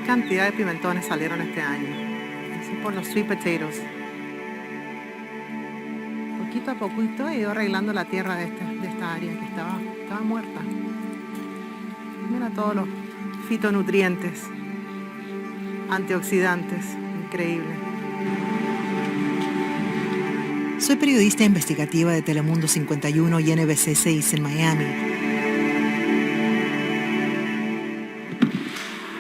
cantidad de pimentones salieron este año. Eso por los sweet potatoes. Poquito a poquito he ido arreglando la tierra de esta área que estaba muerta. Mira todos los fitonutrientes, antioxidantes, increíble. Soy periodista investigativa de Telemundo 51 y NBC 6 en Miami.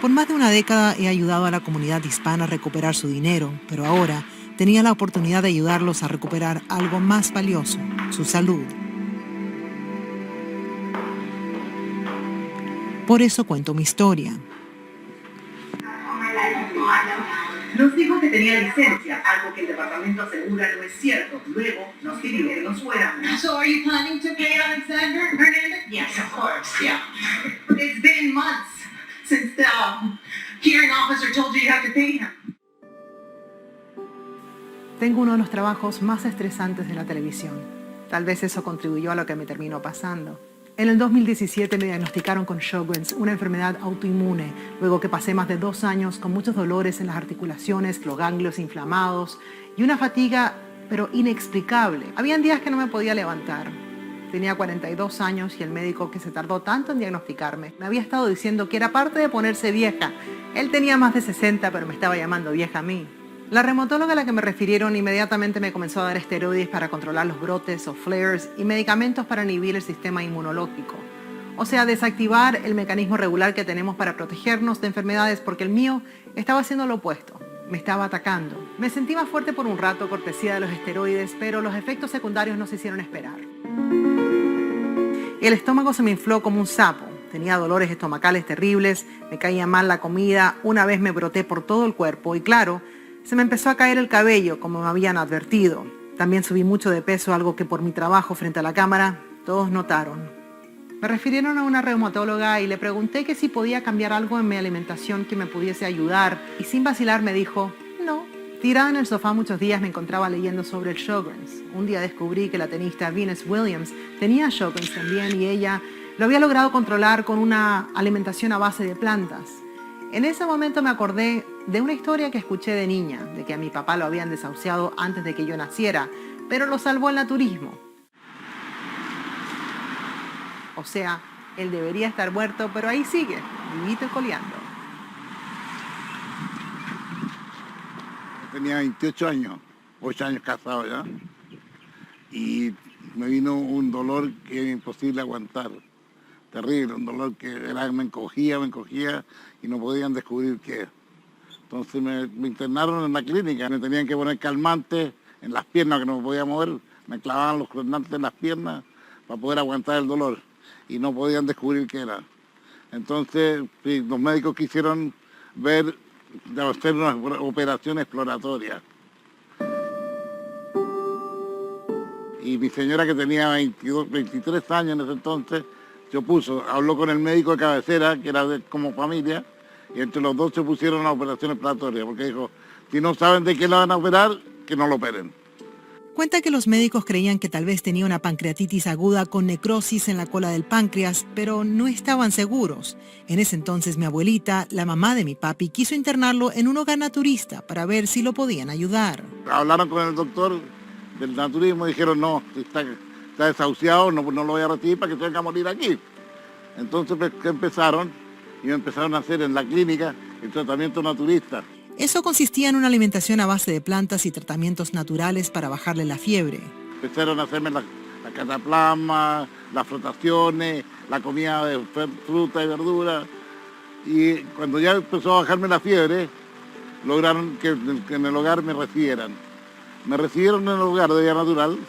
Por más de una década he ayudado a la comunidad hispana a recuperar su dinero, pero ahora tenía la oportunidad de ayudarlos a recuperar algo más valioso, su salud. Por eso cuento mi historia. Nos dijo que tenía licencia, algo que el departamento asegura no es cierto. Luego nos pidió que nos fuéramos. So are you planning to pay Alexander Hernandez? Yes, of course, yeah. It's been months since the hearing officer told you have to pay him. Tengo uno de los trabajos más estresantes de la televisión. Tal vez eso contribuyó a lo que me terminó pasando. En el 2017 me diagnosticaron con Sjögren's, una enfermedad autoinmune, luego que pasé más de 2 años con muchos dolores en las articulaciones, los ganglios inflamados y una fatiga, pero inexplicable. Habían días que no me podía levantar. Tenía 42 años y el médico que se tardó tanto en diagnosticarme me había estado diciendo que era parte de ponerse vieja. Él tenía más de 60, pero me estaba llamando vieja a mí. La reumatóloga a la que me refirieron inmediatamente me comenzó a dar esteroides para controlar los brotes o flares y medicamentos para inhibir el sistema inmunológico. O sea, desactivar el mecanismo regular que tenemos para protegernos de enfermedades, porque el mío estaba haciendo lo opuesto, me estaba atacando. Me sentí más fuerte por un rato, cortesía de los esteroides, pero los efectos secundarios no se hicieron esperar. El estómago se me infló como un sapo. Tenía dolores estomacales terribles, me caía mal la comida, una vez me broté por todo el cuerpo y claro, se me empezó a caer el cabello, como me habían advertido. También subí mucho de peso, algo que por mi trabajo frente a la cámara todos notaron. Me refirieron a una reumatóloga y le pregunté que si podía cambiar algo en mi alimentación que me pudiese ayudar. Y sin vacilar me dijo, no. Tirada en el sofá muchos días me encontraba leyendo sobre el Sjögren's. Un día descubrí que la tenista Venus Williams tenía Sjögren's también y ella lo había logrado controlar con una alimentación a base de plantas. En ese momento me acordé de una historia que escuché de niña, de que a mi papá lo habían desahuciado antes de que yo naciera, pero lo salvó el naturismo. O sea, él debería estar muerto, pero ahí sigue, vivito y coleando. Tenía 28 años, 8 años casado ya, y me vino un dolor que era imposible aguantar. Terrible, un dolor que me encogía y no podían descubrir qué. Entonces me internaron en la clínica, me tenían que poner calmantes en las piernas que no me podía mover, me clavaban los calmantes en las piernas para poder aguantar el dolor y no podían descubrir qué era. Entonces sí, los médicos quisieron hacer una operación exploratoria. Y mi señora, que tenía 23 años en ese entonces, habló con el médico de cabecera, que era como familia, y entre los dos se pusieron a operación exploratoria, porque dijo, si no saben de qué la van a operar, que no lo operen. Cuenta que los médicos creían que tal vez tenía una pancreatitis aguda con necrosis en la cola del páncreas, pero no estaban seguros. En ese entonces mi abuelita, la mamá de mi papi, quiso internarlo en un hogar naturista para ver si lo podían ayudar. Hablaron con el doctor del naturismo y dijeron, no, está desahuciado, no lo voy a recibir para que tenga que morir aquí. Entonces empezaron a hacer en la clínica el tratamiento naturista. Eso consistía en una alimentación a base de plantas y tratamientos naturales para bajarle la fiebre. Empezaron a hacerme la cataplasma, las frotaciones, la comida de fruta y verdura. Y cuando ya empezó a bajarme la fiebre, lograron que en el hogar me recibieran. Me recibieron en el hogar de Vida Natural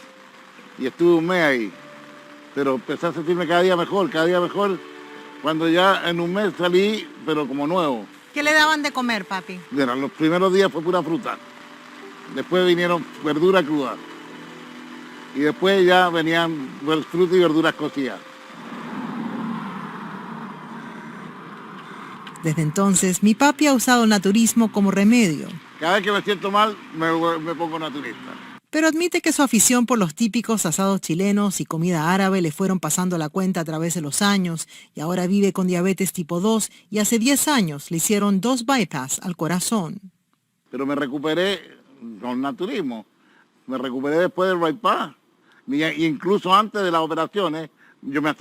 y estuve un mes ahí. Pero empecé a sentirme cada día mejor. Cuando ya en un mes salí, pero como nuevo. ¿Qué le daban de comer, papi? Bueno, los primeros días fue pura fruta. Después vinieron verdura cruda. Y después ya venían fruta y verduras cocidas. Desde entonces, mi papi ha usado el naturismo como remedio. Cada vez que me siento mal, me pongo naturista. Pero admite que su afición por los típicos asados chilenos y comida árabe le fueron pasando la cuenta a través de los años y ahora vive con diabetes tipo 2 y hace 10 años le hicieron 2 bypass al corazón. Pero me recuperé con naturismo, me recuperé después del bypass, y incluso antes de las operaciones. Yo me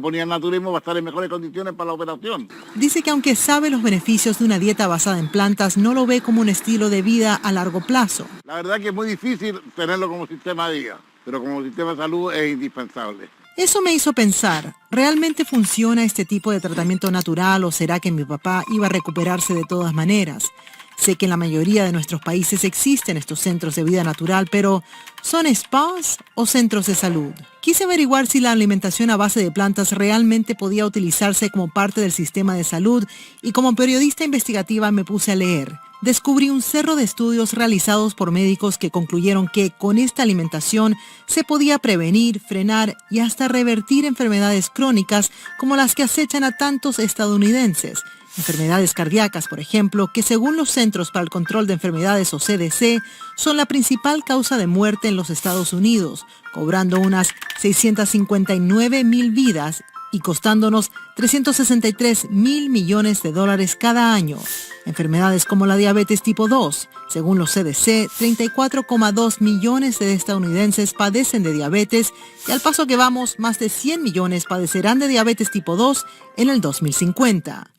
ponía en naturismo para estar en mejores condiciones para la operación. Dice que aunque sabe los beneficios de una dieta basada en plantas, no lo ve como un estilo de vida a largo plazo. La verdad que es muy difícil tenerlo como sistema de vida, pero como sistema de salud es indispensable. Eso me hizo pensar, ¿realmente funciona este tipo de tratamiento natural o será que mi papá iba a recuperarse de todas maneras? Sé que en la mayoría de nuestros países existen estos centros de vida natural, pero ¿son spas o centros de salud? Quise averiguar si la alimentación a base de plantas realmente podía utilizarse como parte del sistema de salud y como periodista investigativa me puse a leer. Descubrí un cerro de estudios realizados por médicos que concluyeron que con esta alimentación se podía prevenir, frenar y hasta revertir enfermedades crónicas como las que acechan a tantos estadounidenses. Enfermedades cardíacas, por ejemplo, que según los Centros para el Control de Enfermedades o CDC, son la principal causa de muerte en los Estados Unidos, cobrando unas 659,000 vidas y costándonos 363,000 millones de dólares cada año. Enfermedades como la diabetes tipo 2. Según los CDC, 34,2 millones de estadounidenses padecen de diabetes y al paso que vamos, más de 100 millones padecerán de diabetes tipo 2 en el 2050.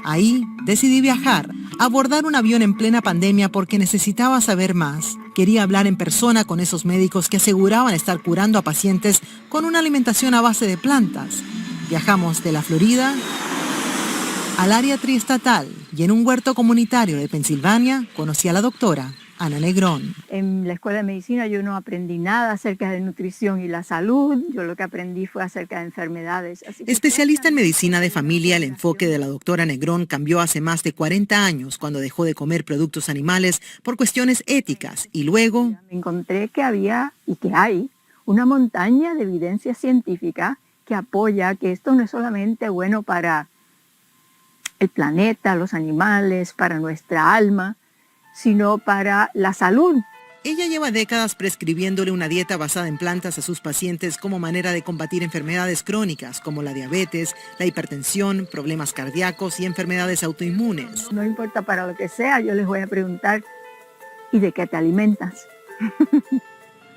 Ahí decidí viajar, abordar un avión en plena pandemia porque necesitaba saber más. Quería hablar en persona con esos médicos que aseguraban estar curando a pacientes con una alimentación a base de plantas. Viajamos de la Florida al área triestatal y en un huerto comunitario de Pensilvania conocí a la doctora Ana Negrón. En la escuela de medicina yo no aprendí nada acerca de nutrición y la salud. Yo lo que aprendí fue acerca de enfermedades. Especialista en medicina de familia, el enfoque de la doctora Negrón cambió hace más de 40 años cuando dejó de comer productos animales por cuestiones éticas y luego encontré que había y que hay una montaña de evidencia científica que apoya que esto no es solamente bueno para el planeta, los animales, para nuestra alma, sino para la salud. Ella lleva décadas prescribiéndole una dieta basada en plantas a sus pacientes como manera de combatir enfermedades crónicas como la diabetes, la hipertensión, problemas cardíacos y enfermedades autoinmunes. No importa para lo que sea, yo les voy a preguntar, ¿y de qué te alimentas?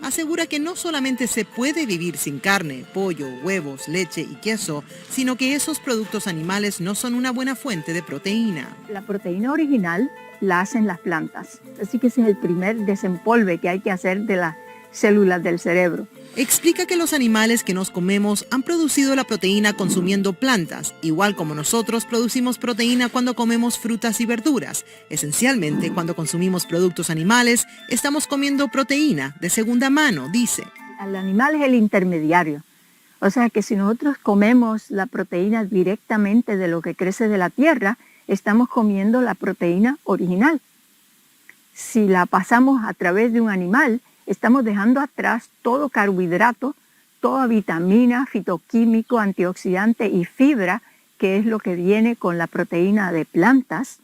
Asegura que no solamente se puede vivir sin carne, pollo, huevos, leche y queso, sino que esos productos animales no son una buena fuente de proteína. La proteína original la hacen las plantas, así que ese es el primer desempolve que hay que hacer de las células del cerebro. Explica que los animales que nos comemos han producido la proteína consumiendo plantas, igual como nosotros producimos proteína cuando comemos frutas y verduras. Esencialmente, cuando consumimos productos animales, estamos comiendo proteína de segunda mano, dice. El animal es el intermediario. O sea que si nosotros comemos la proteína directamente de lo que crece de la tierra, estamos comiendo la proteína original. Si la pasamos a través de un animal, estamos dejando atrás todo carbohidrato, toda vitamina, fitoquímico, antioxidante y fibra, que es lo que viene con la proteína de plantas.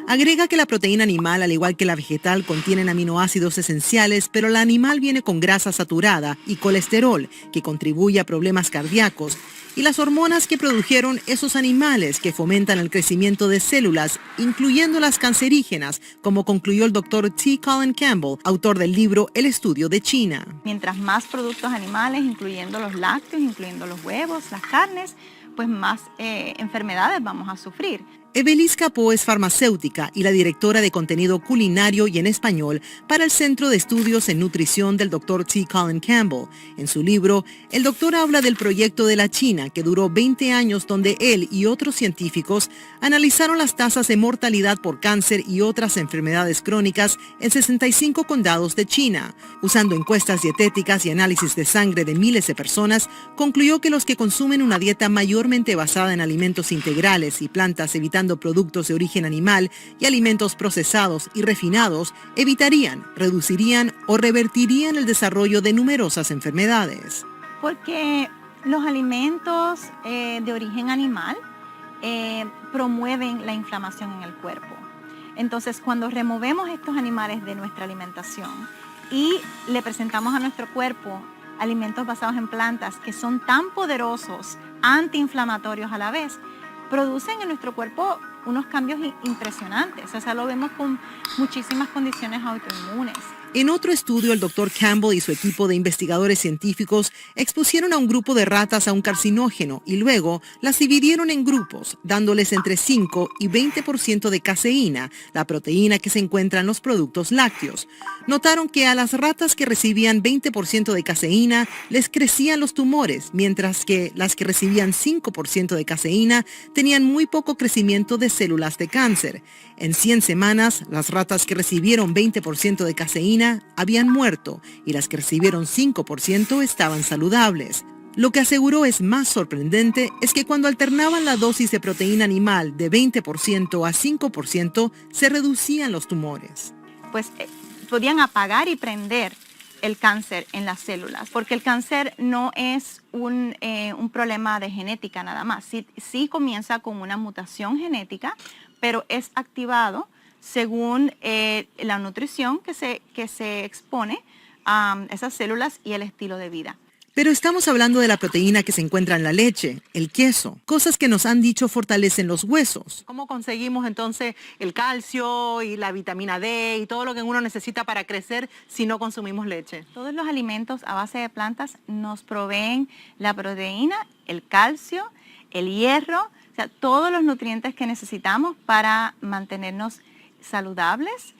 Agrega que la proteína animal, al igual que la vegetal, contienen aminoácidos esenciales, pero la animal viene con grasa saturada y colesterol, que contribuye a problemas cardíacos, y las hormonas que produjeron esos animales que fomentan el crecimiento de células, incluyendo las cancerígenas, como concluyó el doctor T. Colin Campbell, autor del libro El Estudio de China. Mientras más productos animales, incluyendo los lácteos, incluyendo los huevos, las carnes, pues más enfermedades vamos a sufrir. Evelis Capó es farmacéutica y la directora de contenido culinario y en español para el Centro de Estudios en Nutrición del Dr. T. Colin Campbell. En su libro, el doctor habla del proyecto de la China que duró 20 años donde él y otros científicos analizaron las tasas de mortalidad por cáncer y otras enfermedades crónicas en 65 condados de China. Usando encuestas dietéticas y análisis de sangre de miles de personas, concluyó que los que consumen una dieta mayormente basada en alimentos integrales y plantas evitando productos de origen animal y alimentos procesados y refinados, evitarían, reducirían o revertirían el desarrollo de numerosas enfermedades. Porque los alimentos de origen animal promueven la inflamación en el cuerpo. Entonces, cuando removemos estos animales de nuestra alimentación y le presentamos a nuestro cuerpo alimentos basados en plantas que son tan poderosos, antiinflamatorios a la vez, producen en nuestro cuerpo unos cambios impresionantes. O sea, lo vemos con muchísimas condiciones autoinmunes. En otro estudio, el Dr. Campbell y su equipo de investigadores científicos expusieron a un grupo de ratas a un carcinógeno y luego las dividieron en grupos, dándoles entre 5 y 20% de caseína, la proteína que se encuentra en los productos lácteos. Notaron que a las ratas que recibían 20% de caseína les crecían los tumores, mientras que las que recibían 5% de caseína tenían muy poco crecimiento de células de cáncer. En 100 semanas, las ratas que recibieron 20% de caseína habían muerto y las que recibieron 5% estaban saludables. Lo que aseguró es más sorprendente es que cuando alternaban la dosis de proteína animal de 20% a 5%, se reducían los tumores. Pues podían apagar y prender el cáncer en las células, porque el cáncer no es un problema de genética nada más. Sí comienza con una mutación genética, pero es activado según la nutrición que se expone a esas células y el estilo de vida. Pero estamos hablando de la proteína que se encuentra en la leche, el queso, cosas que nos han dicho fortalecen los huesos. ¿Cómo conseguimos entonces el calcio y la vitamina D y todo lo que uno necesita para crecer si no consumimos leche? Todos los alimentos a base de plantas nos proveen la proteína, el calcio, el hierro, o sea, todos los nutrientes que necesitamos para mantenernos saludables.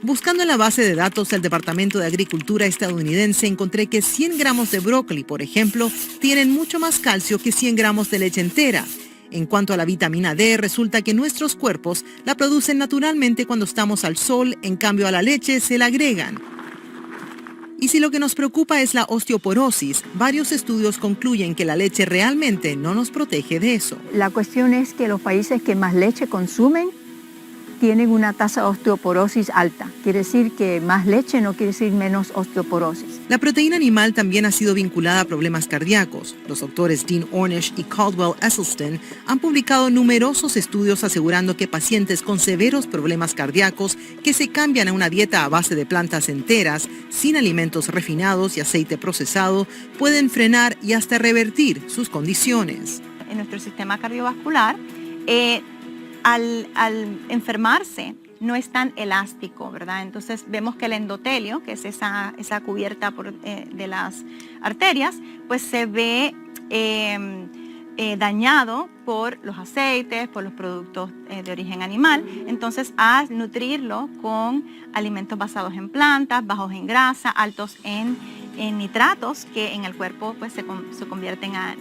Buscando en la base de datos del Departamento de Agricultura estadounidense, encontré que 100 gramos de brócoli, por ejemplo, tienen mucho más calcio que 100 gramos de leche entera. En cuanto a la vitamina D, resulta que nuestros cuerpos la producen naturalmente cuando estamos al sol, en cambio a la leche se la agregan. Y si lo que nos preocupa es la osteoporosis, varios estudios concluyen que la leche realmente no nos protege de eso. La cuestión es que los países que más leche consumen tienen una tasa de osteoporosis alta. Quiere decir que más leche no quiere decir menos osteoporosis. La proteína animal también ha sido vinculada a problemas cardíacos. Los doctores Dean Ornish y Caldwell Esselstyn han publicado numerosos estudios asegurando que pacientes con severos problemas cardíacos que se cambian a una dieta a base de plantas enteras, sin alimentos refinados y aceite procesado, pueden frenar y hasta revertir sus condiciones. En nuestro sistema cardiovascular, al enfermarse, no es tan elástico, ¿verdad? Entonces vemos que el endotelio, que es esa cubierta de las arterias, pues se ve dañado por los aceites, por los productos de origen animal. Entonces, al nutrirlo con alimentos basados en plantas, bajos en grasa, altos en nitratos, que en el cuerpo pues se convierten a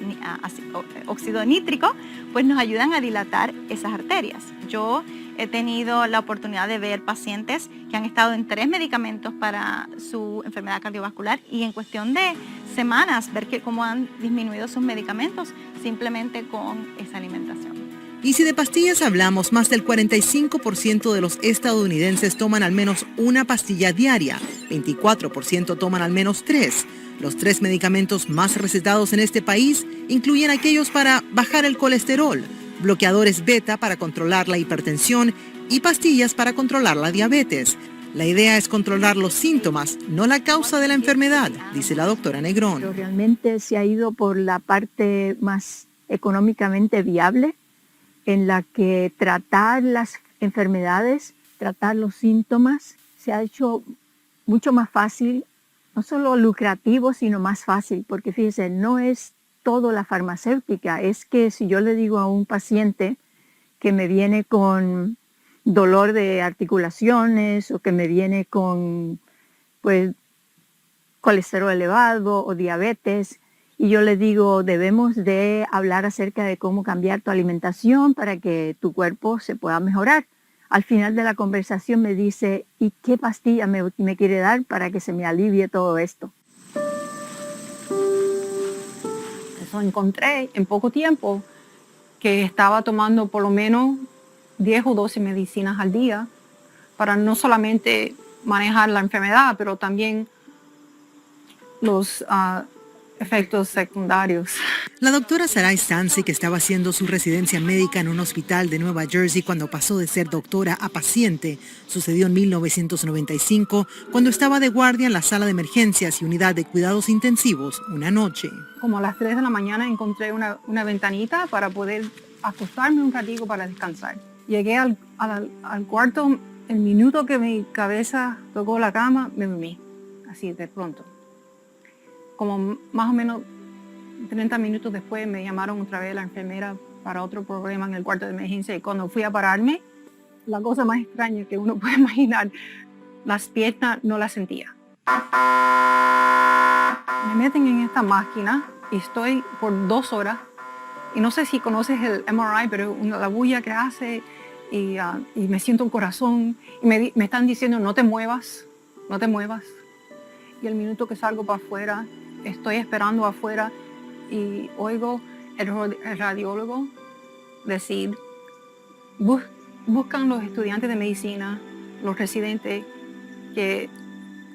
óxido nítrico, pues nos ayudan a dilatar esas arterias. Yo he tenido la oportunidad de ver pacientes que han estado en 3 medicamentos para su enfermedad cardiovascular y en cuestión de semanas ver cómo han disminuido sus medicamentos simplemente con esa alimentación. Y si de pastillas hablamos, más del 45% de los estadounidenses toman al menos una pastilla diaria, 24% toman al menos 3. Los 3 medicamentos más recetados en este país incluyen aquellos para bajar el colesterol, bloqueadores beta para controlar la hipertensión y pastillas para controlar la diabetes. La idea es controlar los síntomas, no la causa de la enfermedad, dice la doctora Negrón. Pero realmente se ha ido por la parte más económicamente viable, en la que tratar las enfermedades, tratar los síntomas, se ha hecho mucho más fácil, no solo lucrativo, sino más fácil, porque fíjese, no es todo la farmacéutica, es que si yo le digo a un paciente que me viene con dolor de articulaciones o que me viene con pues, colesterol elevado o diabetes, y yo le digo, debemos de hablar acerca de cómo cambiar tu alimentación para que tu cuerpo se pueda mejorar. Al final de la conversación me dice, ¿y qué pastilla me quiere dar para que se me alivie todo esto? Eso encontré en poco tiempo que estaba tomando por lo menos 10 o 12 medicinas al día para no solamente manejar la enfermedad, pero también los efectos secundarios. La doctora Sarai Stanzik estaba haciendo su residencia médica en un hospital de Nueva Jersey cuando pasó de ser doctora a paciente. Sucedió en 1995, cuando estaba de guardia en la sala de emergencias y unidad de cuidados intensivos una noche. Como a las 3 de la mañana encontré una ventanita para poder acostarme un ratito para descansar. Llegué al cuarto, el minuto que mi cabeza tocó la cama, me dormí, así de pronto. Como más o menos 30 minutos después me llamaron otra vez la enfermera para otro problema en el cuarto de emergencia y cuando fui a pararme, la cosa más extraña que uno puede imaginar, las piernas no las sentía. Me meten en esta máquina y estoy por 2 horas y no sé si conoces el MRI, pero la bulla que hace y me siento el corazón y me están diciendo no te muevas. Y el minuto que salgo para afuera, estoy esperando afuera y oigo el radiólogo decir, buscan los estudiantes de medicina, los residentes, que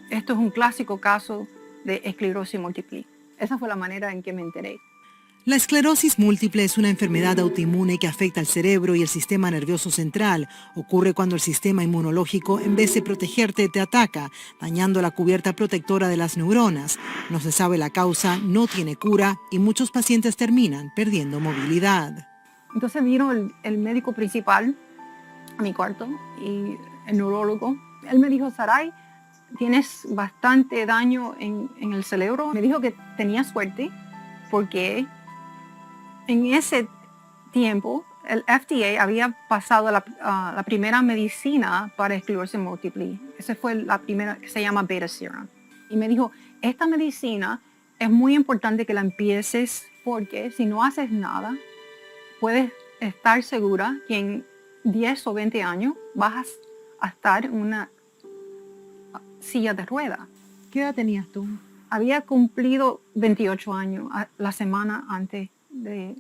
esto es un clásico caso de esclerosis múltiple. Esa fue la manera en que me enteré. La esclerosis múltiple es una enfermedad autoinmune que afecta al cerebro y el sistema nervioso central. Ocurre cuando el sistema inmunológico, en vez de protegerte, te ataca, dañando la cubierta protectora de las neuronas. No se sabe la causa, no tiene cura y muchos pacientes terminan perdiendo movilidad. Entonces vino el médico principal a mi cuarto y el neurólogo. Él me dijo, Sarai, tienes bastante daño en el cerebro. Me dijo que tenía suerte porque en ese tiempo el FDA había pasado la primera medicina para esclerosis múltiple. Esa fue la primera, que se llama Betaseron. Y me dijo, esta medicina es muy importante que la empieces porque si no haces nada, puedes estar segura que en 10 o 20 años vas a estar en una silla de ruedas. ¿Qué edad tenías tú? Había cumplido 28 años la semana antes de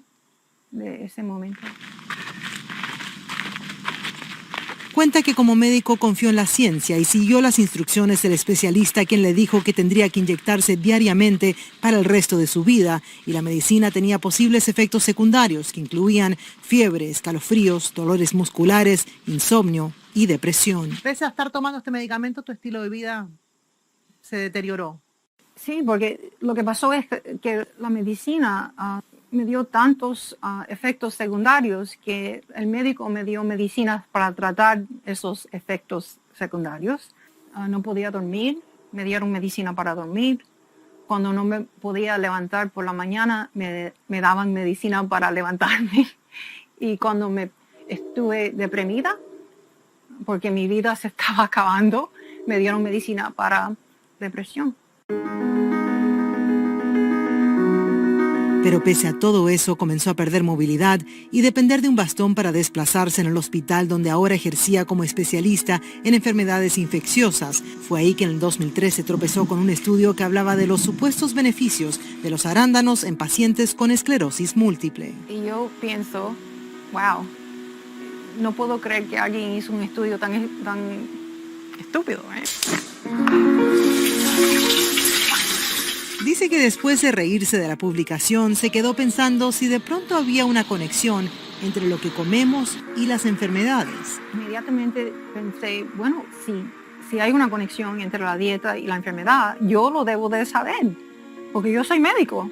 ese momento. Cuenta que como médico confió en la ciencia y siguió las instrucciones del especialista, quien le dijo que tendría que inyectarse diariamente para el resto de su vida, y la medicina tenía posibles efectos secundarios que incluían fiebre, escalofríos, dolores musculares, insomnio y depresión. Pese a estar tomando este medicamento, tu estilo de vida se deterioró. Sí, porque lo que pasó es que la medicina me dio tantos efectos secundarios que el médico me dio medicinas para tratar esos efectos secundarios. No podía dormir, me dieron medicina para dormir. Cuando no me podía levantar por la mañana, me daban medicina para levantarme. Y cuando me estuve deprimida, porque mi vida se estaba acabando, me dieron medicina para depresión. Pero pese a todo eso, comenzó a perder movilidad y depender de un bastón para desplazarse en el hospital donde ahora ejercía como especialista en enfermedades infecciosas. Fue ahí que en el 2013 tropezó con un estudio que hablaba de los supuestos beneficios de los arándanos en pacientes con esclerosis múltiple. Y yo pienso, wow, no puedo creer que alguien hizo un estudio tan estúpido, ¿eh? Dice que después de reírse de la publicación, se quedó pensando si de pronto había una conexión entre lo que comemos y las enfermedades. Inmediatamente pensé, bueno, si hay una conexión entre la dieta y la enfermedad, yo lo debo de saber, porque yo soy médico.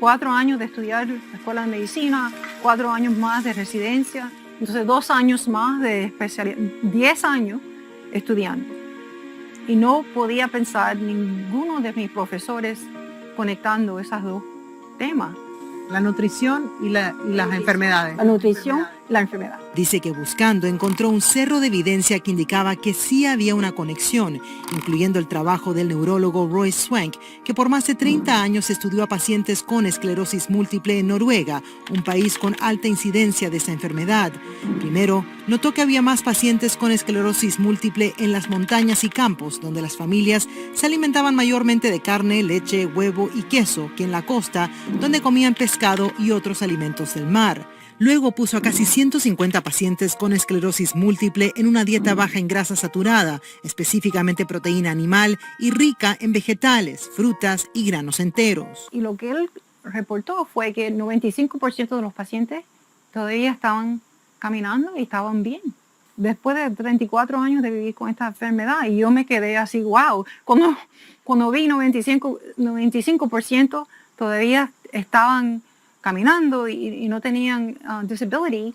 4 años de estudiar en la escuela de medicina, 4 años más de residencia, entonces 2 años más de especialidad, 10 años estudiando. Y no podía pensar ninguno de mis profesores conectando esos 2 temas. La nutrición y las enfermedades. La nutrición y la enfermedad. Dice que buscando encontró un cerro de evidencia que indicaba que sí había una conexión, incluyendo el trabajo del neurólogo Roy Swank, que por más de 30 años estudió a pacientes con esclerosis múltiple en Noruega, un país con alta incidencia de esta enfermedad. Primero, notó que había más pacientes con esclerosis múltiple en las montañas y campos, donde las familias se alimentaban mayormente de carne, leche, huevo y queso, que en la costa, donde comían pescado y otros alimentos del mar. Luego puso a casi 150 pacientes con esclerosis múltiple en una dieta baja en grasa saturada, específicamente proteína animal y rica en vegetales, frutas y granos enteros. Y lo que él reportó fue que el 95% de los pacientes todavía estaban caminando y estaban bien. Después de 34 años de vivir con esta enfermedad, y yo me quedé así, wow, cuando vi 95% todavía estaban caminando y no tenían disability,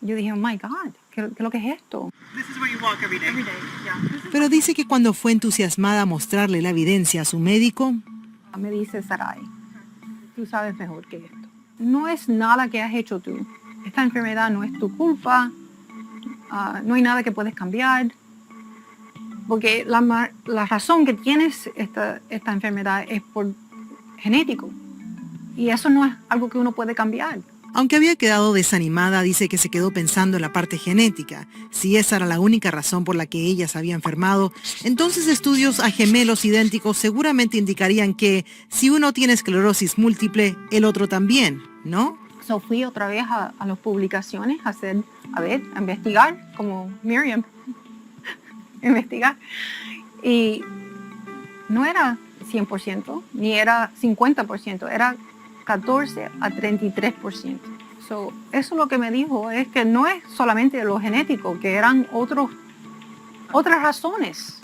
yo dije, oh my God, ¿qué es lo que es esto? Pero dice que cuando fue entusiasmada a mostrarle la evidencia a su médico, Me dice Sarai, tú sabes mejor que esto. No es nada que has hecho tú. Esta enfermedad no es tu culpa. No hay nada que puedes cambiar. Porque la razón que tienes esta enfermedad es por genético. Y eso no es algo que uno puede cambiar. aunque había quedado desanimada, dice que se quedó pensando en la parte genética. Si esa era la única razón por la que ella se había enfermado, entonces estudios a gemelos idénticos seguramente indicarían que si uno tiene esclerosis múltiple, el otro también, ¿no? So fui otra vez a las publicaciones a investigar, como Miriam, investigar. Y no era 100%, ni era 50%, era 14 a 33%. So, eso lo que me dijo es que no es solamente lo genético, que eran otras razones.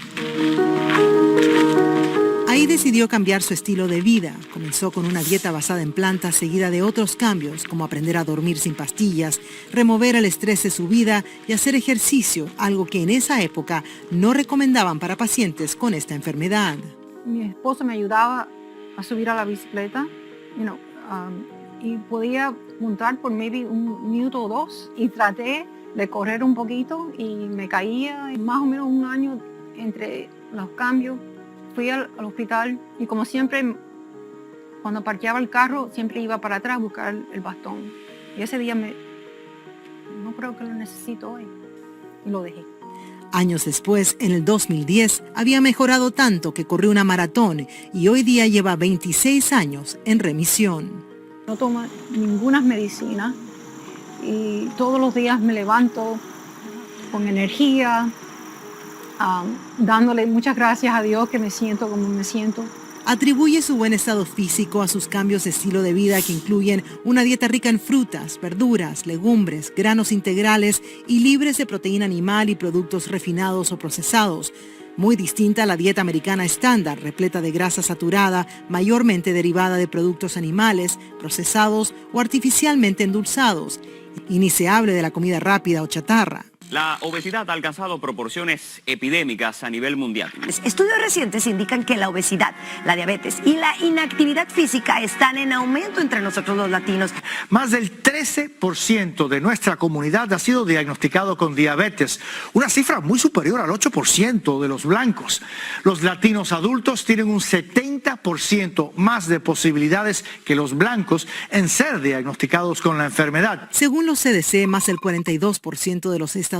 Ahí decidió cambiar su estilo de vida. Comenzó con una dieta basada en plantas seguida de otros cambios, como aprender a dormir sin pastillas, remover el estrés de su vida y hacer ejercicio, algo que en esa época no recomendaban para pacientes con esta enfermedad. Mi esposo me ayudaba a subir a la bicicleta, y podía montar por maybe un minuto o dos, y traté de correr un poquito y me caía. Más o menos un año entre los cambios. Fui al hospital y como siempre, cuando parqueaba el carro, siempre iba para atrás a buscar el bastón. Y ese día no creo que lo necesito hoy. Y lo dejé. Años después, en el 2010, había mejorado tanto que corrió una maratón y hoy día lleva 26 años en remisión. No tomo ninguna medicina y todos los días me levanto con energía, dándole muchas gracias a Dios que me siento como me siento. Atribuye su buen estado físico a sus cambios de estilo de vida que incluyen una dieta rica en frutas, verduras, legumbres, granos integrales y libres de proteína animal y productos refinados o procesados. Muy distinta a la dieta americana estándar, repleta de grasa saturada, mayormente derivada de productos animales, procesados o artificialmente endulzados. Y ni se hable de la comida rápida o chatarra. La obesidad ha alcanzado proporciones epidémicas a nivel mundial. Estudios recientes indican que la obesidad, la diabetes y la inactividad física están en aumento entre nosotros los latinos. Más del 13% de nuestra comunidad ha sido diagnosticado con diabetes, una cifra muy superior al 8% de los blancos. Los latinos adultos tienen un 70% más de posibilidades que los blancos en ser diagnosticados con la enfermedad. Según los CDC, más del 42% de los estadounidenses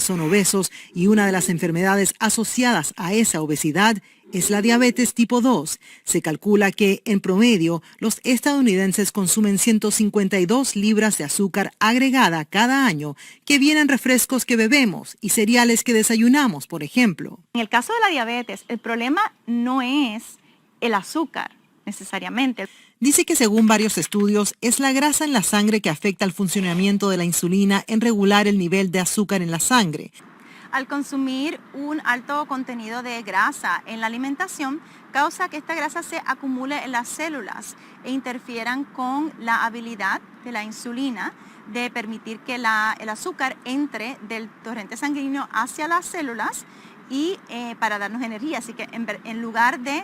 son obesos y una de las enfermedades asociadas a esa obesidad es la diabetes tipo 2. Se calcula que, en promedio, los estadounidenses consumen 152 libras de azúcar agregada cada año, que vienen refrescos que bebemos y cereales que desayunamos, por ejemplo. En el caso de la diabetes, el problema no es el azúcar necesariamente. Dice que según varios estudios, es la grasa en la sangre que afecta al funcionamiento de la insulina en regular el nivel de azúcar en la sangre. Al consumir un alto contenido de grasa en la alimentación, causa que esta grasa se acumule en las células e interfieran con la habilidad de la insulina de permitir que el azúcar entre del torrente sanguíneo hacia las células y para darnos energía. Así que en lugar de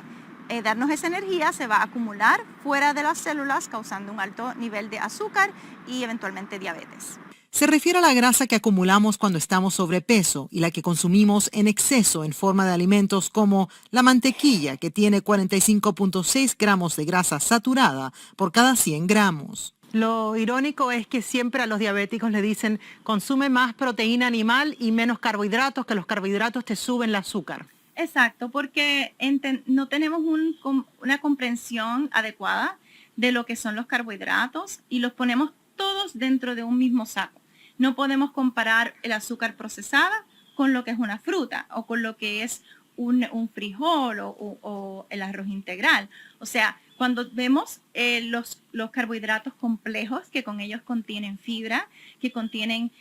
darnos esa energía, se va a acumular fuera de las células, causando un alto nivel de azúcar y eventualmente diabetes. Se refiere a la grasa que acumulamos cuando estamos sobrepeso y la que consumimos en exceso en forma de alimentos como la mantequilla, que tiene 45.6 gramos de grasa saturada por cada 100 gramos. Lo irónico es que siempre a los diabéticos le dicen consume más proteína animal y menos carbohidratos, que los carbohidratos te suben el azúcar. Exacto, porque no tenemos una comprensión adecuada de lo que son los carbohidratos y los ponemos todo todos dentro de un mismo saco. No podemos comparar el azúcar procesada con lo que es una fruta o con lo que es un frijol o el arroz integral. O sea, cuando vemos los carbohidratos complejos, que con ellos contienen fibra, que contienen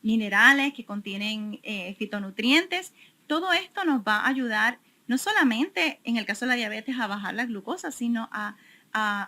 minerales, que contienen fitonutrientes, todo esto nos va a ayudar no solamente en el caso de la diabetes a bajar la glucosa, sino a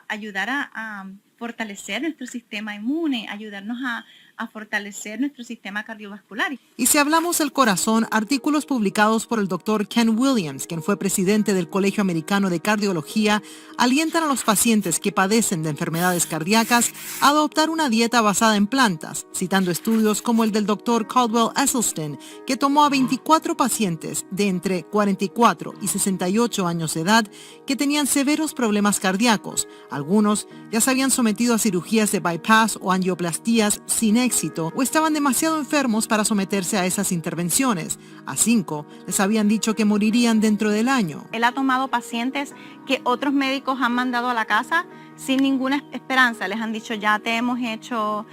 ayudar a fortalecer nuestro sistema inmune, ayudarnos a fortalecer nuestro sistema cardiovascular. Y si hablamos del corazón, artículos publicados por el doctor Ken Williams, quien fue presidente del Colegio Americano de Cardiología, alientan a los pacientes que padecen de enfermedades cardíacas a adoptar una dieta basada en plantas, citando estudios como el del doctor Caldwell Esselstyn, que tomó a 24 pacientes de entre 44 y 68 años de edad que tenían severos problemas cardíacos. Algunos ya se habían sometido a cirugías de bypass o angioplastías sin éxito o estaban demasiado enfermos para someterse a esas intervenciones. A 5 les habían dicho que morirían dentro del año. Él ha tomado pacientes que otros médicos han mandado a la casa sin ninguna esperanza. Les han dicho, ya te hemos hecho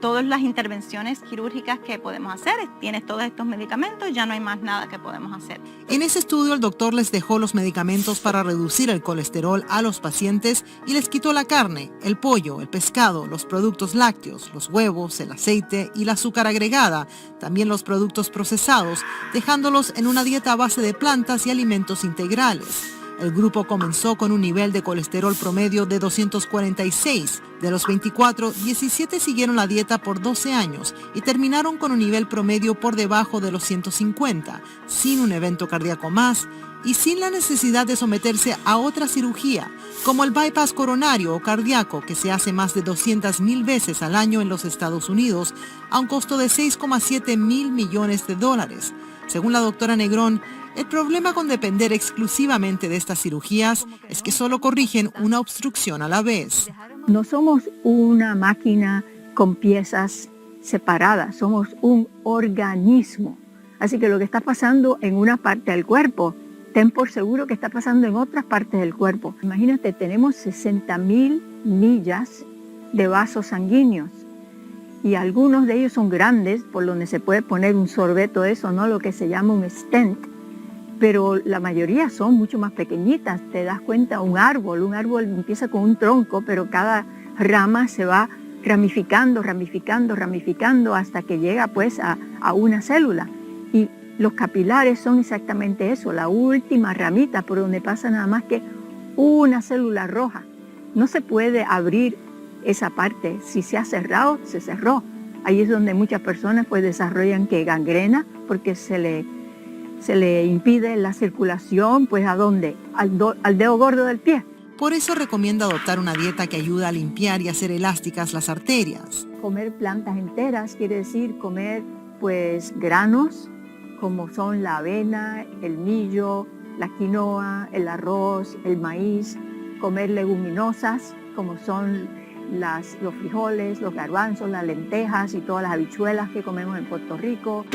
todas las intervenciones quirúrgicas que podemos hacer, tienes todos estos medicamentos, ya no hay más nada que podemos hacer. En ese estudio el doctor les dejó los medicamentos para reducir el colesterol a los pacientes y les quitó la carne, el pollo, el pescado, los productos lácteos, los huevos, el aceite y el azúcar agregada, también los productos procesados, dejándolos en una dieta a base de plantas y alimentos integrales. El grupo comenzó con un nivel de colesterol promedio de 246. De los 24, 17 siguieron la dieta por 12 años y terminaron con un nivel promedio por debajo de los 150, sin un evento cardíaco más y sin la necesidad de someterse a otra cirugía, como el bypass coronario o cardíaco, que se hace más de 200,000 veces al año en los Estados Unidos, a un costo de $6,7 mil millones. Según la doctora Negrón, el problema con depender exclusivamente de estas cirugías es que solo corrigen una obstrucción a la vez. No somos una máquina con piezas separadas, somos un organismo. Así que lo que está pasando en una parte del cuerpo, ten por seguro que está pasando en otras partes del cuerpo. Imagínate, tenemos 60,000 millas de vasos sanguíneos y algunos de ellos son grandes, por donde se puede poner un sorbeto de eso, ¿no? Lo que se llama un stent. Pero la mayoría son mucho más pequeñitas. Te das cuenta, un árbol empieza con un tronco, pero cada rama se va ramificando hasta que llega pues a una célula. Y los capilares son exactamente eso, la última ramita por donde pasa nada más que una célula roja. No se puede abrir esa parte. Si se ha cerrado, se cerró. Ahí es donde muchas personas pues desarrollan gangrena, porque se le impide la circulación, pues ¿a dónde? Al dedo gordo del pie. Por eso recomienda adoptar una dieta que ayuda a limpiar y hacer elásticas las arterias. Comer plantas enteras quiere decir comer pues granos, como son la avena, el millo, la quinoa, el arroz, el maíz. Comer leguminosas, como son los frijoles, los garbanzos, las lentejas y todas las habichuelas que comemos en Puerto Rico.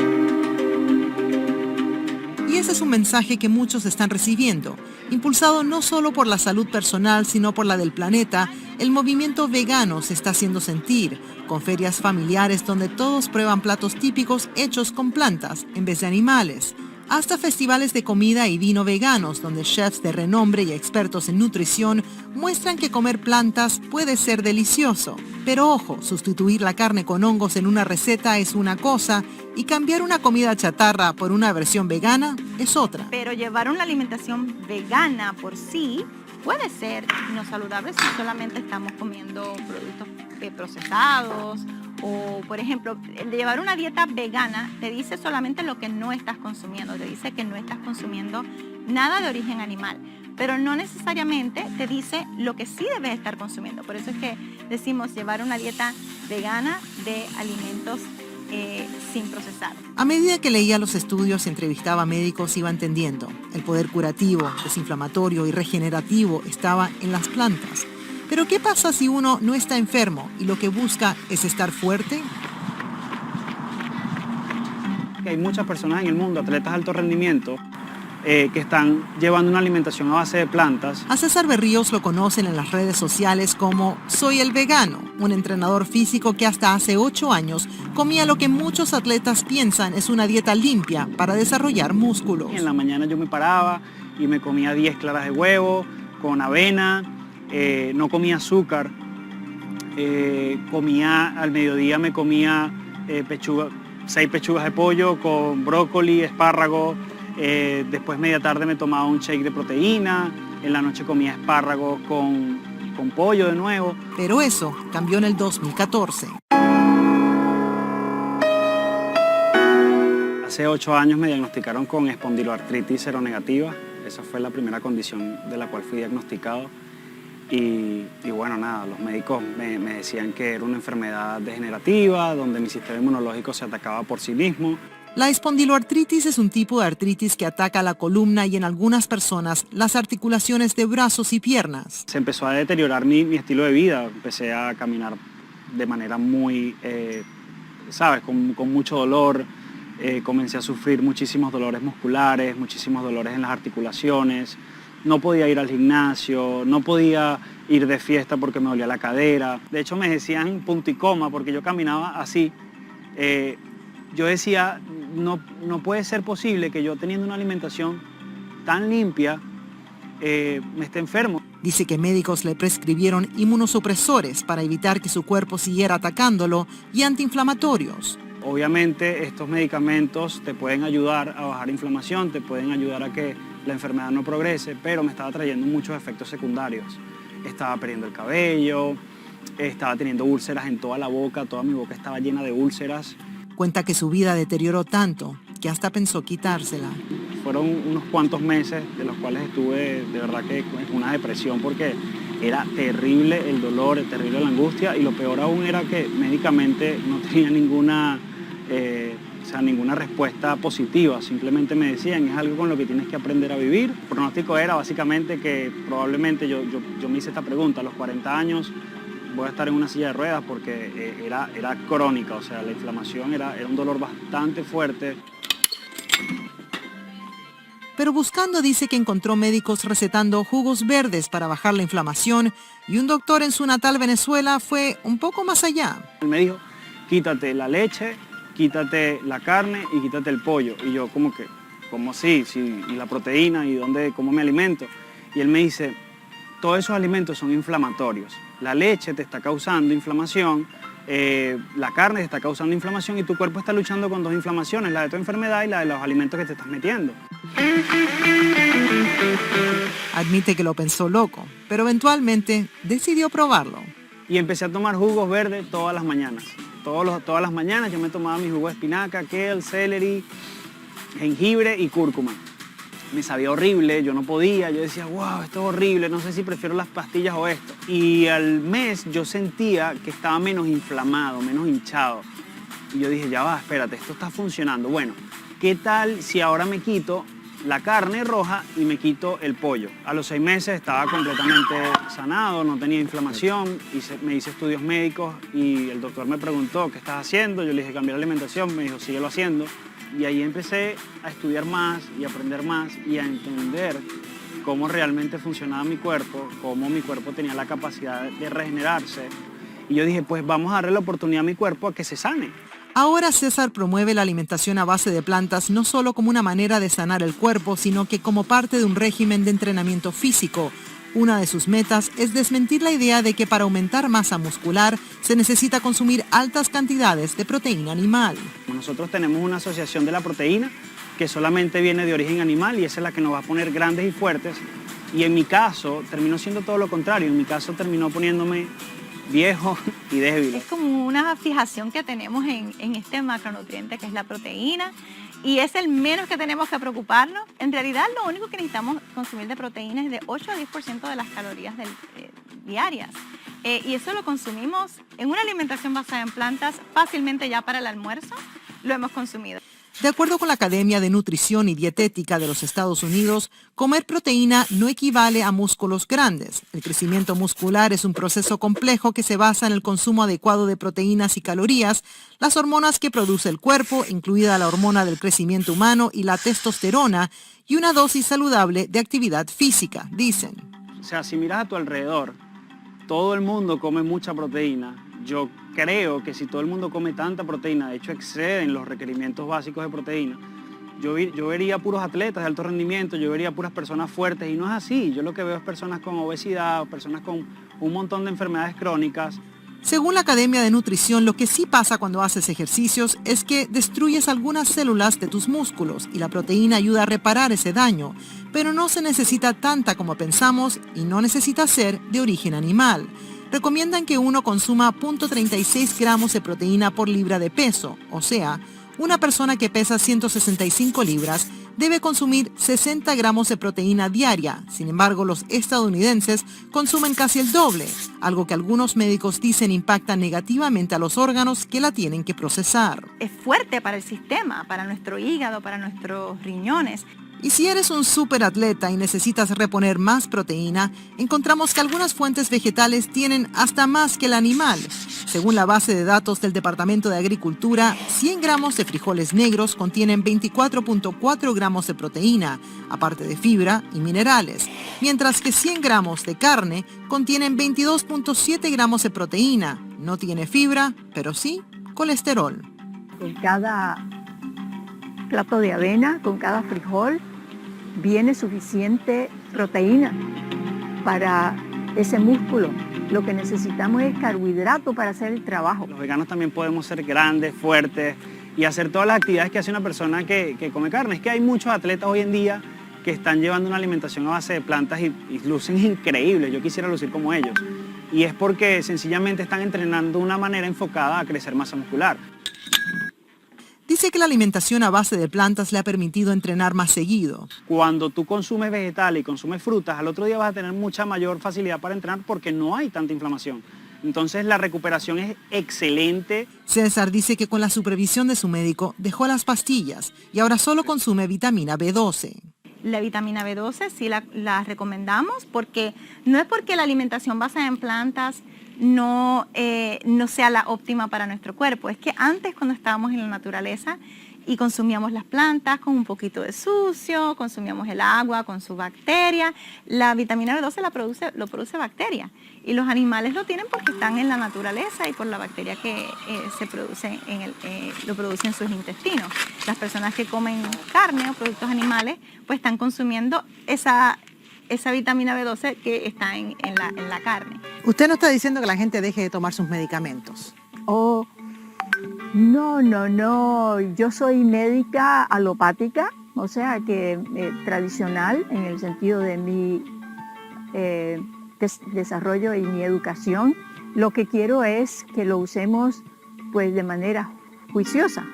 Y ese es un mensaje que muchos están recibiendo. Impulsado no solo por la salud personal, sino por la del planeta, el movimiento vegano se está haciendo sentir, con ferias familiares donde todos prueban platos típicos hechos con plantas en vez de animales, hasta festivales de comida y vino veganos, donde chefs de renombre y expertos en nutrición muestran que comer plantas puede ser delicioso. Pero ojo, sustituir la carne con hongos en una receta es una cosa y cambiar una comida chatarra por una versión vegana es otra. Pero llevar una alimentación vegana por sí puede ser no saludable si solamente estamos comiendo productos procesados. O, por ejemplo, el de llevar una dieta vegana te dice solamente lo que no estás consumiendo, te dice que no estás consumiendo nada de origen animal, pero no necesariamente te dice lo que sí debes estar consumiendo. Por eso es que decimos llevar una dieta vegana de alimentos sin procesar. A medida que leía los estudios y entrevistaba a médicos, iba entendiendo. El poder curativo, desinflamatorio y regenerativo estaba en las plantas. Pero ¿qué pasa si uno no está enfermo y lo que busca es estar fuerte? Hay muchas personas en el mundo, atletas de alto rendimiento, que están llevando una alimentación a base de plantas. A César Berríos lo conocen en las redes sociales como Soy el Vegano, un entrenador físico que hasta hace 8 años comía lo que muchos atletas piensan es una dieta limpia para desarrollar músculos. En la mañana yo me paraba y me comía 10 claras de huevo con avena, no comía azúcar, al mediodía me comía 6 pechugas de pollo con brócoli, espárrago. Después media tarde me tomaba un shake de proteína, en la noche comía espárragos con pollo de nuevo. Pero eso cambió en el 2014. Hace 8 años me diagnosticaron con espondiloartritis seronegativa. Esa fue la primera condición de la cual fui diagnosticado. Y bueno, nada, los médicos me decían que era una enfermedad degenerativa, donde mi sistema inmunológico se atacaba por sí mismo. La espondiloartritis es un tipo de artritis que ataca la columna y en algunas personas las articulaciones de brazos y piernas. Se empezó a deteriorar mi estilo de vida, empecé a caminar de manera muy, con mucho dolor, comencé a sufrir muchísimos dolores musculares, muchísimos dolores en las articulaciones, no podía ir al gimnasio, no podía ir de fiesta porque me dolía la cadera. De hecho me decían punto y coma porque yo caminaba así. Yo decía, no puede ser posible que yo teniendo una alimentación tan limpia me esté enfermo. Dice que médicos le prescribieron inmunosupresores para evitar que su cuerpo siguiera atacándolo y antiinflamatorios. Obviamente estos medicamentos te pueden ayudar a bajar inflamación, te pueden ayudar a que la enfermedad no progrese, pero me estaba trayendo muchos efectos secundarios. Estaba perdiendo el cabello, estaba teniendo úlceras en toda la boca, toda mi boca estaba llena de úlceras. Cuenta que su vida deterioró tanto que hasta pensó quitársela. Fueron unos cuantos meses de los cuales estuve de verdad que con una depresión porque era terrible el dolor, terrible la angustia y lo peor aún era que médicamente no tenía ninguna respuesta positiva. Simplemente me decían, es algo con lo que tienes que aprender a vivir. El pronóstico era básicamente que probablemente yo me hice esta pregunta, a los 40 años voy a estar en una silla de ruedas porque era crónica, o sea, la inflamación era un dolor bastante fuerte. Pero buscando dice que encontró médicos recetando jugos verdes para bajar la inflamación y un doctor en su natal Venezuela fue un poco más allá. Él me dijo, quítate la leche, quítate la carne y quítate el pollo. Y yo ¿cómo así? ¿Y la proteína? ¿Y cómo me alimento? Y él me dice, todos esos alimentos son inflamatorios. La leche te está causando inflamación, la carne te está causando inflamación y tu cuerpo está luchando con 2 inflamaciones, la de tu enfermedad y la de los alimentos que te estás metiendo. Admite que lo pensó loco, pero eventualmente decidió probarlo. Y empecé a tomar jugos verdes todas las mañanas. Todas las mañanas yo me tomaba mi jugo de espinaca, kale, celery, jengibre y cúrcuma. Me sabía horrible, yo no podía, yo decía, wow, esto es horrible, no sé si prefiero las pastillas o esto. Y al mes yo sentía que estaba menos inflamado, menos hinchado. Y yo dije, ya va, espérate, esto está funcionando. Bueno, ¿qué tal si ahora me quito la carne roja y me quito el pollo? A los 6 meses estaba completamente sanado, no tenía inflamación, me hice estudios médicos y el doctor me preguntó, ¿qué estás haciendo? Yo le dije, cambiar la alimentación, me dijo, síguelo haciendo. Y ahí empecé a estudiar más y a aprender más y a entender cómo realmente funcionaba mi cuerpo, cómo mi cuerpo tenía la capacidad de regenerarse. Y yo dije, pues vamos a darle la oportunidad a mi cuerpo a que se sane. Ahora César promueve la alimentación a base de plantas no solo como una manera de sanar el cuerpo, sino que como parte de un régimen de entrenamiento físico. Una de sus metas es desmentir la idea de que para aumentar masa muscular se necesita consumir altas cantidades de proteína animal. Nosotros tenemos una asociación de la proteína que solamente viene de origen animal y esa es la que nos va a poner grandes y fuertes. Y en mi caso terminó siendo todo lo contrario, en mi caso terminó poniéndome viejo y débil. Es como una fijación que tenemos en este macronutriente que es la proteína y es el menos que tenemos que preocuparnos. En realidad lo único que necesitamos consumir de proteína es de 8 a 10% de las calorías diarias. Y eso lo consumimos en una alimentación basada en plantas fácilmente ya para el almuerzo, lo hemos consumido. De acuerdo con la Academia de Nutrición y Dietética de los Estados Unidos, comer proteína no equivale a músculos grandes. El crecimiento muscular es un proceso complejo que se basa en el consumo adecuado de proteínas y calorías, las hormonas que produce el cuerpo, incluida la hormona del crecimiento humano y la testosterona, y una dosis saludable de actividad física, dicen. O sea, si miras a tu alrededor, todo el mundo come mucha proteína. Yo creo que si todo el mundo come tanta proteína, de hecho exceden los requerimientos básicos de proteína, yo vería puros atletas de alto rendimiento, yo vería puras personas fuertes, y no es así. Yo lo que veo es personas con obesidad, personas con un montón de enfermedades crónicas. Según la Academia de Nutrición, lo que sí pasa cuando haces ejercicios es que destruyes algunas células de tus músculos y la proteína ayuda a reparar ese daño, pero no se necesita tanta como pensamos y no necesita ser de origen animal. Recomiendan que uno consuma 0.36 gramos de proteína por libra de peso, o sea, una persona que pesa 165 libras debe consumir 60 gramos de proteína diaria. Sin embargo, los estadounidenses consumen casi el doble, algo que algunos médicos dicen impacta negativamente a los órganos que la tienen que procesar. Es fuerte para el sistema, para nuestro hígado, para nuestros riñones. Y si eres un superatleta y necesitas reponer más proteína, encontramos que algunas fuentes vegetales tienen hasta más que el animal. Según la base de datos del Departamento de Agricultura, 100 gramos de frijoles negros contienen 24.4 gramos de proteína, aparte de fibra y minerales, mientras que 100 gramos de carne contienen 22.7 gramos de proteína. No tiene fibra, pero sí colesterol. Con cada plato de avena, con cada frijol, viene suficiente proteína para ese músculo. Lo que necesitamos es carbohidrato para hacer el trabajo. Los veganos también podemos ser grandes, fuertes y hacer todas las actividades que hace una persona que come carne. Es que hay muchos atletas hoy en día que están llevando una alimentación a base de plantas y lucen increíbles. Yo quisiera lucir como ellos. Y es porque sencillamente están entrenando de una manera enfocada a crecer masa muscular. Dice que la alimentación a base de plantas le ha permitido entrenar más seguido. Cuando tú consumes vegetales y consumes frutas, al otro día vas a tener mucha mayor facilidad para entrenar porque no hay tanta inflamación. Entonces la recuperación es excelente. César dice que con la supervisión de su médico dejó las pastillas y ahora solo consume vitamina B12. La vitamina B12 sí la recomendamos porque no es porque la alimentación basada en plantas no sea la óptima para nuestro cuerpo. Es que antes, cuando estábamos en la naturaleza y consumíamos las plantas con un poquito de sucio, consumíamos el agua con su bacteria, la vitamina B12 lo produce bacteria. Y los animales lo tienen porque están en la naturaleza y por la bacteria que se produce lo produce en sus intestinos. Las personas que comen carne o productos animales, pues están consumiendo esa vitamina B12 que está en la carne. Usted no está diciendo que la gente deje de tomar sus medicamentos. Oh, no. Yo soy médica alopática, o sea que tradicional en el sentido de mi desarrollo y mi educación. Lo que quiero es que lo usemos pues de manera juiciosa.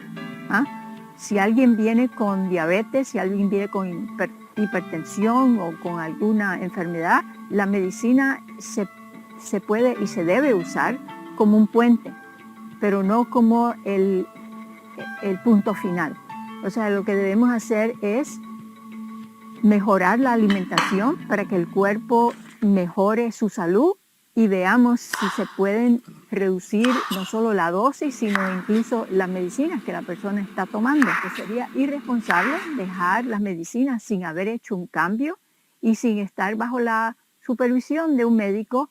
Si alguien viene con diabetes, si alguien viene con hipertensión o con alguna enfermedad, la medicina se puede y se debe usar como un puente, pero no como el punto final. O sea, lo que debemos hacer es mejorar la alimentación para que el cuerpo mejore su salud y veamos si se pueden reducir no solo la dosis, sino incluso las medicinas que la persona está tomando. Que sería irresponsable dejar las medicinas sin haber hecho un cambio y sin estar bajo la supervisión de un médico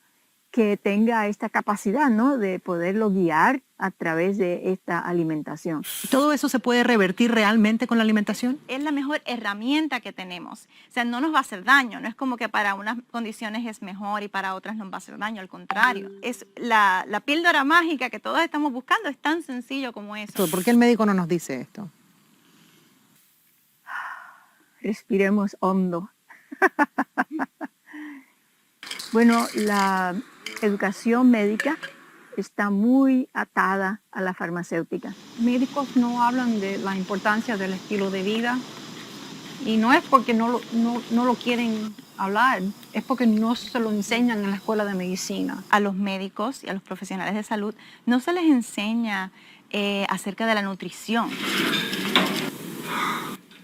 que tenga esta capacidad, ¿no?, de poderlo guiar a través de esta alimentación. ¿Todo eso se puede revertir realmente con la alimentación? Es la mejor herramienta que tenemos. O sea, no nos va a hacer daño. No es como que para unas condiciones es mejor y para otras nos va a hacer daño. Al contrario, es la píldora mágica que todos estamos buscando. Es tan sencillo como eso. ¿Por qué el médico no nos dice esto? Respiremos hondo. Bueno, la educación médica está muy atada a la farmacéutica. Médicos no hablan de la importancia del estilo de vida y no es porque no lo quieren hablar, es porque no se lo enseñan en la escuela de medicina. A los médicos y a los profesionales de salud no se les enseña acerca de la nutrición.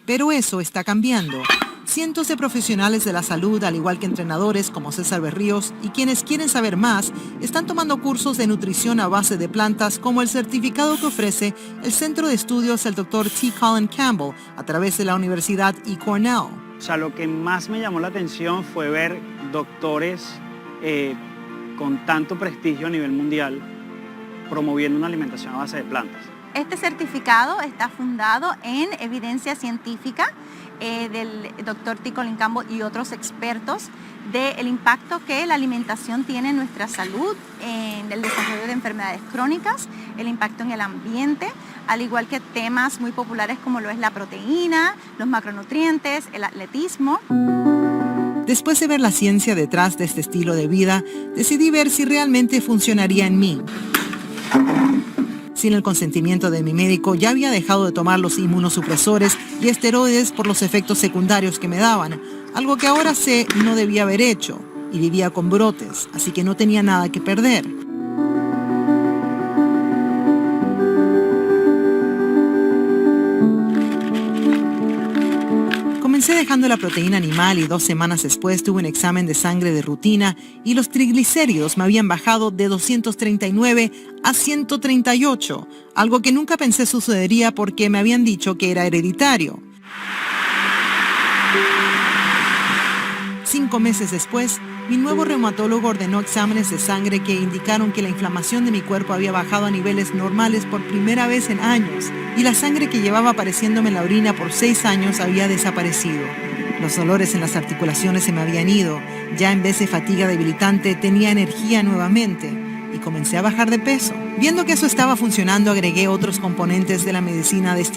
Pero eso está cambiando. Cientos de profesionales de la salud, al igual que entrenadores como César Berríos y quienes quieren saber más, están tomando cursos de nutrición a base de plantas como el certificado que ofrece el Centro de Estudios del Dr. T. Colin Campbell a través de la Universidad E. Cornell. O sea, lo que más me llamó la atención fue ver doctores con tanto prestigio a nivel mundial promoviendo una alimentación a base de plantas. Este certificado está fundado en evidencia científica del Dr. T. Colin Campbell y otros expertos del impacto que la alimentación tiene en nuestra salud, en el desarrollo de enfermedades crónicas, el impacto en el ambiente, al igual que temas muy populares como lo es la proteína, los macronutrientes, el atletismo. Después de ver la ciencia detrás de este estilo de vida, decidí ver si realmente funcionaría en mí. Sin el consentimiento de mi médico, ya había dejado de tomar los inmunosupresores y esteroides por los efectos secundarios que me daban, algo que ahora sé no debía haber hecho, y vivía con brotes, así que no tenía nada que perder. Comencé dejando la proteína animal y 2 semanas después tuve un examen de sangre de rutina y los triglicéridos me habían bajado de 239 a 138, algo que nunca pensé sucedería porque me habían dicho que era hereditario. 5 meses después, mi nuevo reumatólogo ordenó exámenes de sangre que indicaron que la inflamación de mi cuerpo había bajado a niveles normales por primera vez en años y la sangre que llevaba apareciéndome en la orina por 6 años había desaparecido. Los dolores en las articulaciones se me habían ido, ya en vez de fatiga debilitante tenía energía nuevamente y comencé a bajar de peso. Viendo que eso estaba funcionando, agregué otros componentes de la medicina de estilo